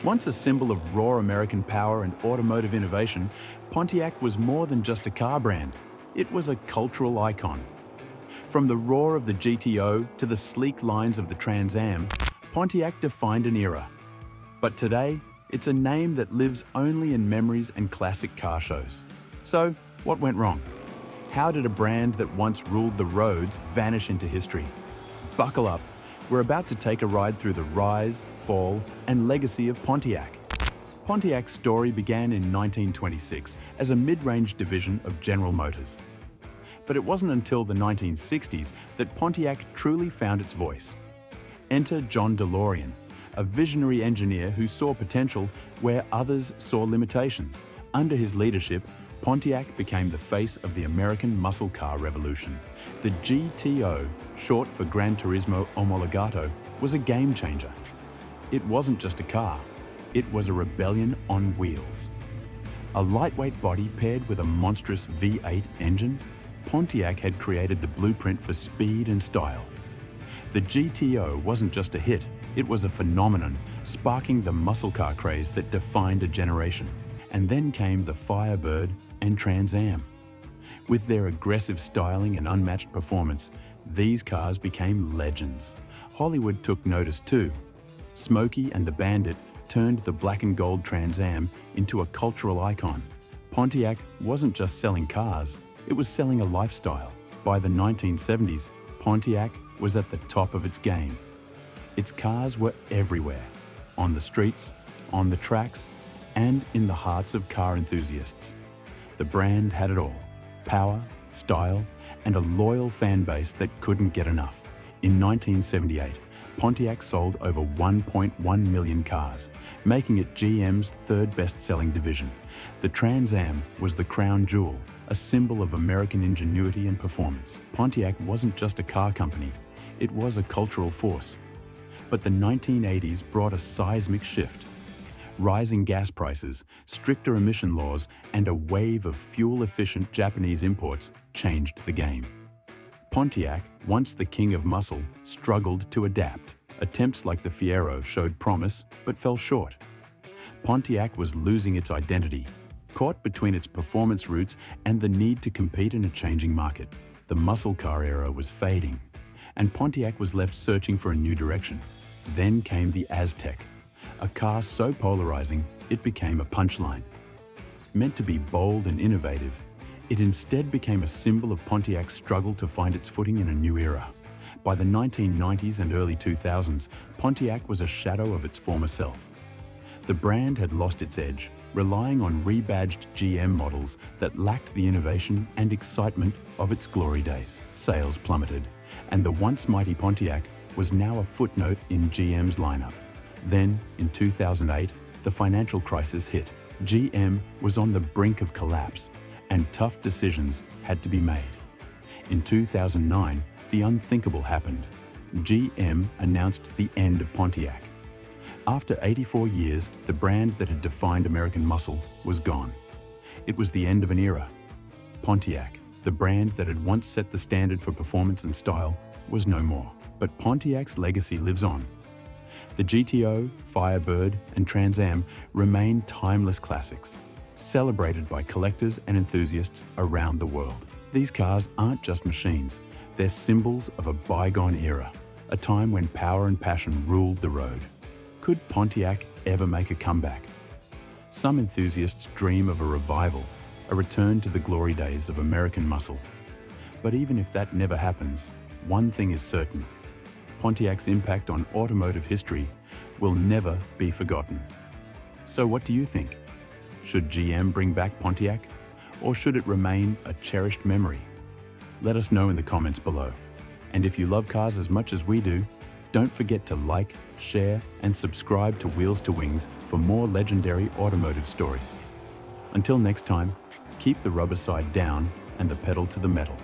Once a symbol of raw American power and automotive innovation, Pontiac was more than just a car brand. It was a cultural icon. From the roar of the GTO to the sleek lines of the Trans Am, Pontiac defined an era. But today, it's a name that lives only in memories and classic car shows. So, what went wrong? How did a brand that once ruled the roads vanish into history? Buckle up. We're about to take a ride through the rise, fall, and legacy of Pontiac. Pontiac's story began in 1926 as a mid-range division of General Motors. But it wasn't until the 1960s that Pontiac truly found its voice. Enter John DeLorean, a visionary engineer who saw potential where others saw limitations. Under his leadership, Pontiac became the face of the American muscle car revolution. The GTO, short for Gran Turismo Omologato, was a game changer. It wasn't just a car, it was a rebellion on wheels. A lightweight body paired with a monstrous V8 engine, Pontiac had created the blueprint for speed and style. The GTO wasn't just a hit, it was a phenomenon, sparking the muscle car craze that defined a generation. And then came the Firebird and Trans Am. With their aggressive styling and unmatched performance, these cars became legends. Hollywood took notice too. Smokey and the Bandit turned the black and gold Trans Am into a cultural icon. Pontiac wasn't just selling cars, it was selling a lifestyle. By the 1970s, Pontiac was at the top of its game. Its cars were everywhere, on the streets, on the tracks, and in the hearts of car enthusiasts. The brand had it all: power, style, and a loyal fan base that couldn't get enough. In 1978, Pontiac sold over 1.1 million cars, making it GM's third best-selling division. The Trans Am was the crown jewel, a symbol of American ingenuity and performance. Pontiac wasn't just a car company, it was a cultural force. But the 1980s brought a seismic shift. Rising gas prices, stricter emission laws, and a wave of fuel-efficient Japanese imports changed the game. Pontiac, once the king of muscle, struggled to adapt. Attempts like the Fiero showed promise, but fell short. Pontiac was losing its identity, caught between its performance roots and the need to compete in a changing market. The muscle car era was fading, and Pontiac was left searching for a new direction. Then came the Aztec, a car so polarizing it became a punchline. Meant to be bold and innovative, it instead became a symbol of Pontiac's struggle to find its footing in a new era. By the 1990s and early 2000s, Pontiac was a shadow of its former self. The brand had lost its edge, relying on rebadged GM models that lacked the innovation and excitement of its glory days. Sales plummeted, and the once mighty Pontiac was now a footnote in GM's lineup. Then, in 2008, the financial crisis hit. GM was on the brink of collapse, and tough decisions had to be made. In 2009, the unthinkable happened. GM announced the end of Pontiac. After 84 years, the brand that had defined American muscle was gone. It was the end of an era. Pontiac, the brand that had once set the standard for performance and style, was no more. But Pontiac's legacy lives on. The GTO, Firebird, and Trans Am remain timeless classics, celebrated by collectors and enthusiasts around the world. These cars aren't just machines, they're symbols of a bygone era, a time when power and passion ruled the road. Could Pontiac ever make a comeback? Some enthusiasts dream of a revival, a return to the glory days of American muscle. But even if that never happens, one thing is certain: Pontiac's impact on automotive history will never be forgotten. So what do you think? Should GM bring back Pontiac, or should it remain a cherished memory? Let us know in the comments below. And if you love cars as much as we do, don't forget to like, share, and subscribe to Wheels to Wings for more legendary automotive stories. Until next time, keep the rubber side down and the pedal to the metal.